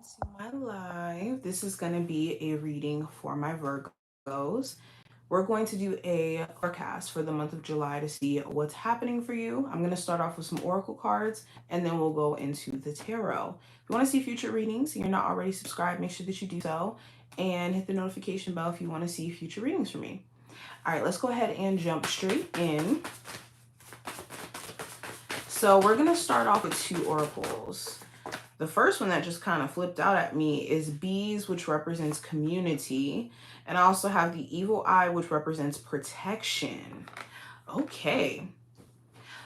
To my live. This is going to be a reading for my Virgos. We're going to do a forecast for the month of July to see what's happening for you. I'm going to start off with some oracle cards and then we'll go into the tarot. If you want to see future readings and you're not already subscribed, make sure that you do so and hit the notification bell if you want to see future readings from me. All right, let's go ahead and jump straight in. So we're going to start off with two oracles. The first one that just kind of flipped out at me is bees, which represents community. And I also have the evil eye, which represents protection. Okay.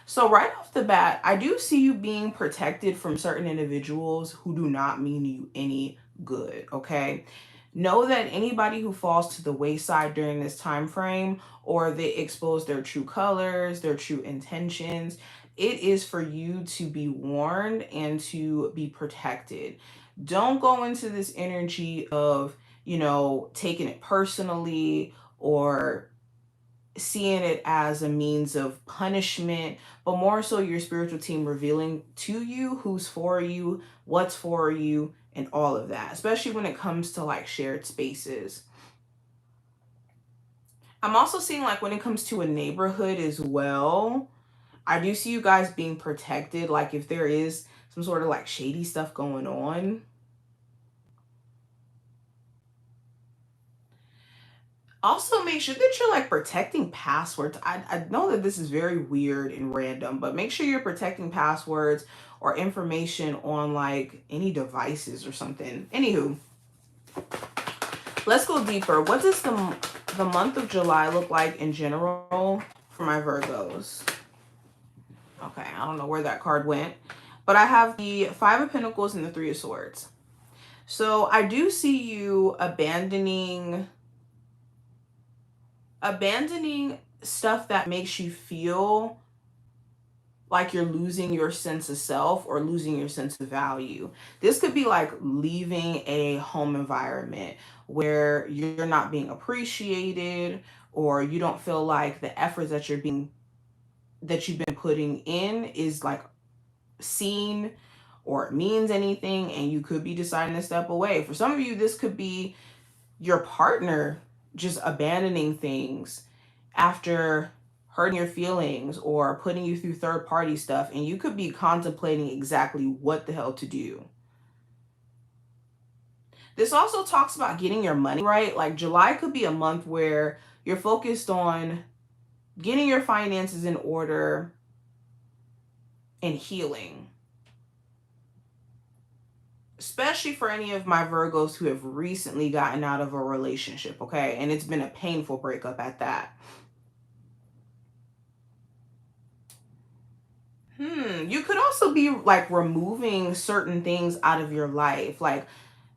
So right off the bat, I do see you being protected from certain individuals who do not mean you any good, okay? Know that anybody who falls to the wayside during this time frame, or they expose their true colors, their true intentions, it is for you to be warned and to be protected. Don't go into this energy of, taking it personally or seeing it as a means of punishment, but more so your spiritual team revealing to you who's for you, what's for you, and all of that, especially when it comes to like shared spaces. I'm also seeing like when it comes to a neighborhood as well, I do see you guys being protected. Like if there is some sort of like shady stuff going on, also make sure that you're like protecting passwords. I know that this is very weird and random, but make sure you're protecting passwords or information on like any devices or something. Anywho, let's go deeper. What does the month of July look like in general for my Virgos? Okay, I don't know where that card went, but I have the Five of Pentacles and the Three of Swords. So I do see you abandoning stuff that makes you feel like you're losing your sense of self or losing your sense of value. This could be like leaving a home environment where you're not being appreciated, or you don't feel like the efforts that you've been putting in is like seen or it means anything, and you could be deciding to step away. For some of you, this could be your partner just abandoning things after hurting your feelings or putting you through third party stuff, and you could be contemplating exactly what the hell to do. This also talks about getting your money right. Like July could be a month where you're focused on getting your finances in order and healing, especially for any of my Virgos who have recently gotten out of a relationship, okay? And it's been a painful breakup at that. You could also be like removing certain things out of your life, like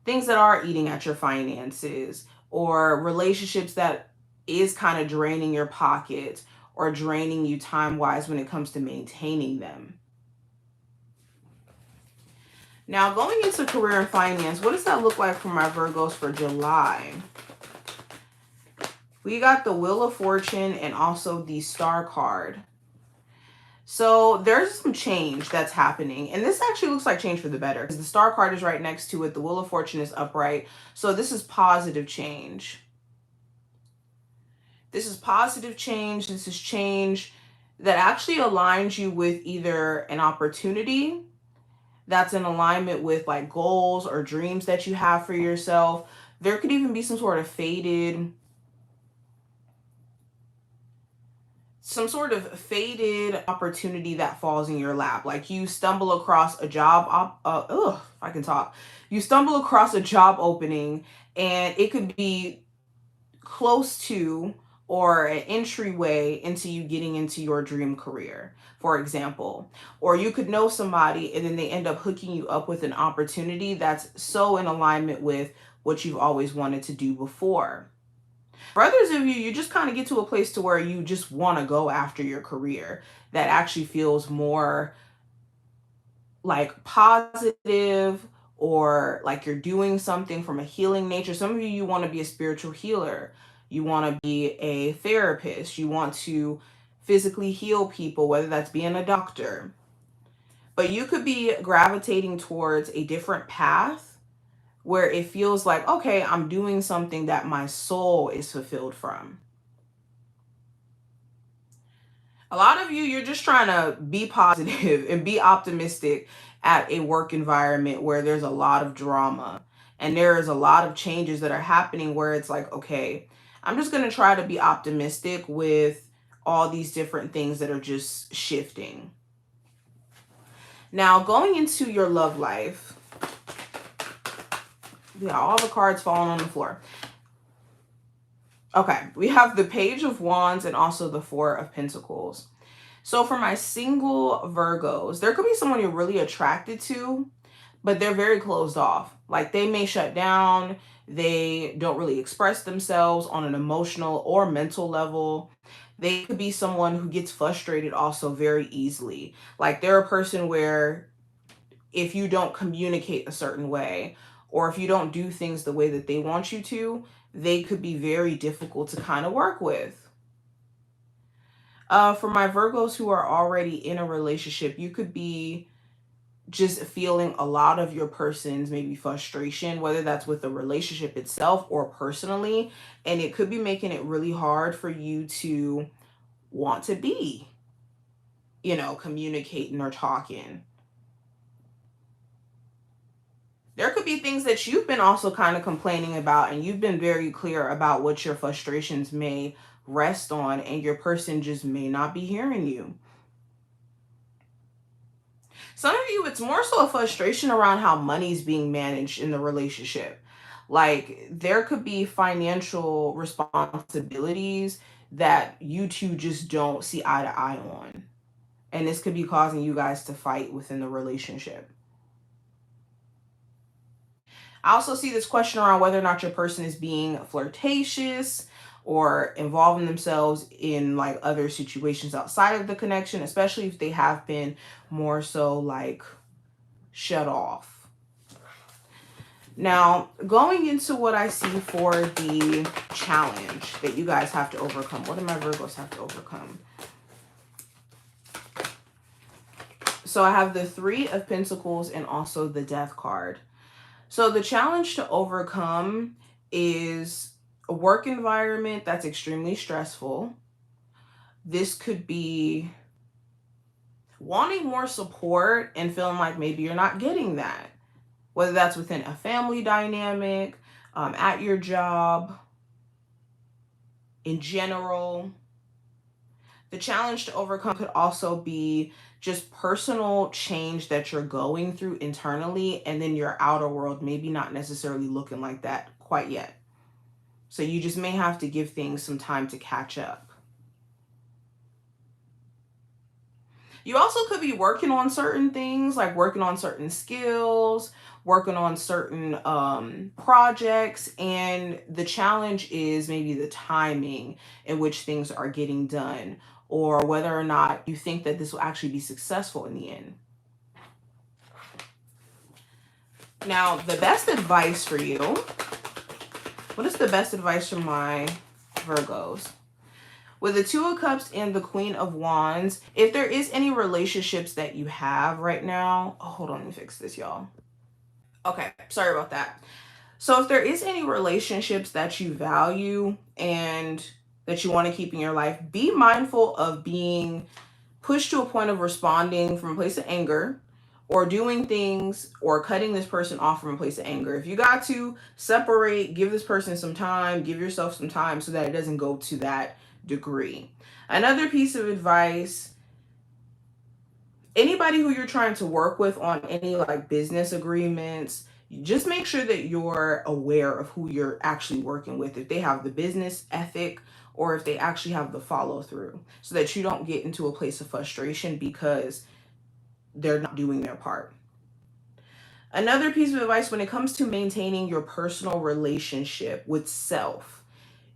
things that are eating at your finances, or relationships that is kind of draining your pocket or draining you time-wise when it comes to maintaining them. Now, going into career and finance, what does that look like for my Virgos for July? We got the Wheel of Fortune and also the Star card. So there's some change that's happening. And this actually looks like change for the better, because the Star card is right next to it. The Wheel of Fortune is upright. So this is positive change. This is positive change. This is change that actually aligns you with either an opportunity that's in alignment with like goals or dreams that you have for yourself. There could even be some sort of faded opportunity that falls in your lap. Like you stumble across a job you stumble across a job opening, and it could be close to or an entryway into you getting into your dream career, for example. Or you could know somebody and then they end up hooking you up with an opportunity that's so in alignment with what you've always wanted to do before. For others of you, you just kind of get to a place to where you just want to go after your career that actually feels more like positive, or like you're doing something from a healing nature. Some of you, you want to be a spiritual healer. You want to be a therapist. You want to physically heal people, whether that's being a doctor. But you could be gravitating towards a different path where it feels like, okay, I'm doing something that my soul is fulfilled from. A lot of you, you're just trying to be positive and be optimistic at a work environment where there's a lot of drama and there is a lot of changes that are happening where it's like, okay, I'm just going to try to be optimistic with all these different things that are just shifting. Now, going into your love life, yeah, all the cards falling on the floor. Okay, we have the Page of Wands and also the Four of Pentacles. So for my single Virgos, there could be someone you're really attracted to, but they're very closed off. Like they may shut down. They don't really express themselves on an emotional or mental level. They could be someone who gets frustrated also very easily. Like they're a person where if you don't communicate a certain way, or if you don't do things the way that they want you to, they could be very difficult to kind of work with. For my Virgos who are already in a relationship, you could be just feeling a lot of your person's maybe frustration, whether that's with the relationship itself or personally. And it could be making it really hard for you to want to be, communicating or talking. There could be things that you've been also kind of complaining about, and you've been very clear about what your frustrations may rest on, and your person just may not be hearing you. Some of you, it's more so a frustration around how money's being managed in the relationship. Like there could be financial responsibilities that you two just don't see eye to eye on. And this could be causing you guys to fight within the relationship. I also see this question around whether or not your person is being flirtatious or involving themselves in like other situations outside of the connection, especially if they have been more so like shut off. Now, going into what I see for the challenge that you guys have to overcome. What do my Virgos have to overcome? So I have the Three of Pentacles and also the Death card. So the challenge to overcome is a work environment that's extremely stressful. This could be wanting more support and feeling like maybe you're not getting that. Whether that's within a family dynamic, at your job, in general. The challenge to overcome could also be just personal change that you're going through internally, and then your outer world maybe not necessarily looking like that quite yet. So you just may have to give things some time to catch up. You also could be working on certain things, like working on certain skills, working on certain projects, and the challenge is maybe the timing in which things are getting done, or whether or not you think that this will actually be successful in the end. Now, the best advice for you, what is the best advice for my Virgos? With the Two of Cups and the Queen of Wands, if there is any relationships that you have right now, hold on, let me fix this, y'all. Okay, sorry about that. So if there is any relationships that you value and that you want to keep in your life, be mindful of being pushed to a point of responding from a place of anger, or doing things or cutting this person off from a place of anger. If you got to separate, give this person some time, give yourself some time so that it doesn't go to that degree. Another piece of advice, anybody who you're trying to work with on any like business agreements, just make sure that you're aware of who you're actually working with, if they have the business ethic or if they actually have the follow through, so that you don't get into a place of frustration because they're not doing their part. Another piece of advice when it comes to maintaining your personal relationship with self,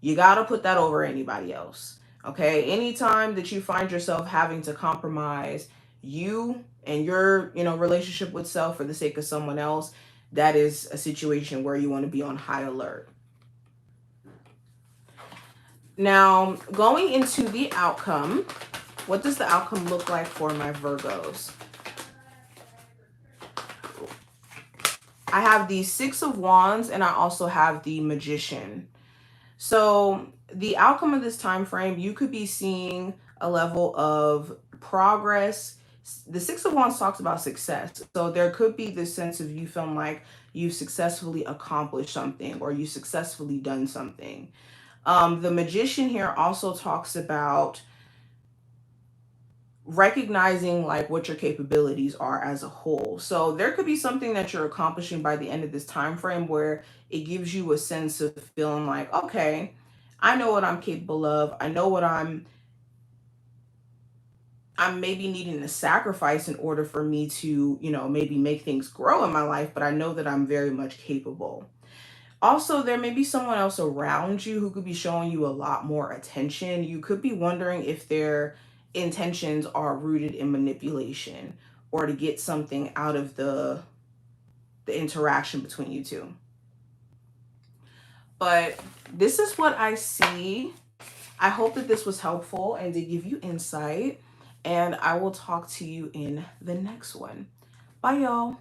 you got to put that over anybody else. Okay? Anytime that you find yourself having to compromise you and your, relationship with self for the sake of someone else, that is a situation where you want to be on high alert. Now, going into the outcome, what does the outcome look like for my Virgos? I have the Six of Wands, and I also have the Magician. So the outcome of this time frame, you could be seeing a level of progress. The Six of Wands talks about success. So there could be this sense of you feeling like you've successfully accomplished something or you successfully done something. The Magician here also talks about recognizing like what your capabilities are as a whole. So there could be something that you're accomplishing by the end of this time frame where it gives you a sense of feeling like, okay, I know what I'm capable of. I know what I'm maybe needing to sacrifice in order for me to, maybe make things grow in my life, but I know that I'm very much capable. Also, there may be someone else around you who could be showing you a lot more attention. You could be wondering if their intentions are rooted in manipulation or to get something out of the interaction between you two. But this is what I see. I hope that this was helpful and to give you insight. And I will talk to you in the next one. Bye, y'all.